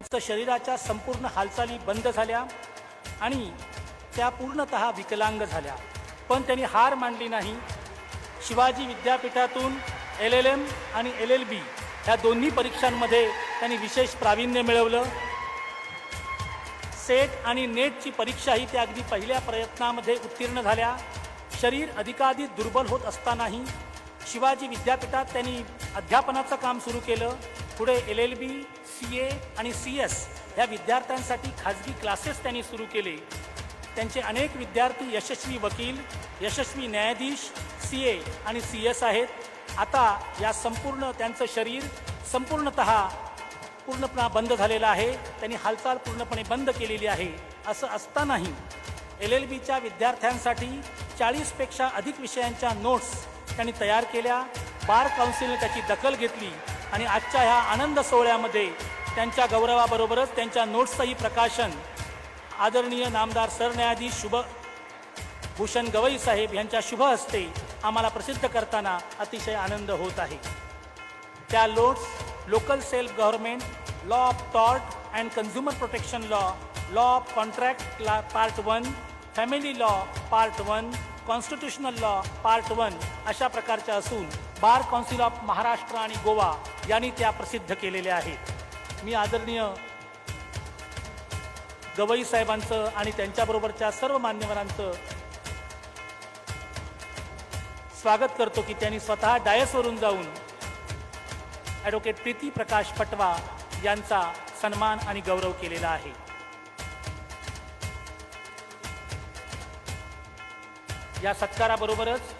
शरीराच्या संपूर्ण हालचाली बंद झाल्या आणि त्या पूर्णतः विकलांग झाल्या, पण त्यांनी हार मानली नाही. शिवाजी विद्यापीठातून LLM आणि LLB ह्या दोन्ही परीक्षांमध्ये त्यांनी विशेष प्रावीण्य मिळवलं. सेट आणि नेटची परीक्षाही त्या अगदी पहिल्या प्रयत्नामध्ये उत्तीर्ण झाल्या. शरीर अधिकाधिक दुर्बल होत असतानाही शिवाजी विद्यापीठात त्यांनी अध्यापनाचं काम सुरू केलं. पुढे LLB, CA आणि CS ह्या विद्यार्थ्यांसाठी खाजगी क्लासेस त्यांनी सुरू केले. त्यांचे अनेक विद्यार्थी यशस्वी वकील, यशस्वी न्यायाधीश, CA आणि CS आहेत. आता या संपूर्ण त्यांचं शरीर पूर्णपणे बंद झालेलं आहे. त्यांनी हालचाल पूर्णपणे बंद केलेली आहे. असं असतानाही LLBच्या विद्यार्थ्यांसाठी 40पेक्षा अधिक विषयांच्या नोट्स त्यांनी तयार केल्या. बार काउन्सिलने त्याची दखल घेतली आणि आजच्या ह्या आनंद सोहळ्यामध्ये त्यांच्या गौरवाबरोबरच त्यांच्या नोट्सचंही प्रकाशन आदरणीय नामदार सरन्यायाधीश भूषण गवई साहेब यांच्या शुभ हस्ते आम्हाला प्रसिद्ध करताना अतिशय आनंद होत आहे. त्या notes local self government, law of tort and consumer protection law, law of contract part 1, family law part 1, constitutional law part 1 अशा प्रकारच्या असून बार काउन्सिल ऑफ महाराष्ट्र आणि गोवा यांनी त्या प्रसिद्ध केलेल्या आहेत. मी आदरणीय गवई साहेबांचं आणि त्यांच्याबरोबरच्या सर्व मान्यवरांचं स्वागत करतो की त्यांनी स्वतः डायसवरून जाऊन ॲडव्होकेट प्रीती प्रकाश पटवा यांचा सन्मान आणि गौरव केलेला आहे. या सत्काराबरोबरच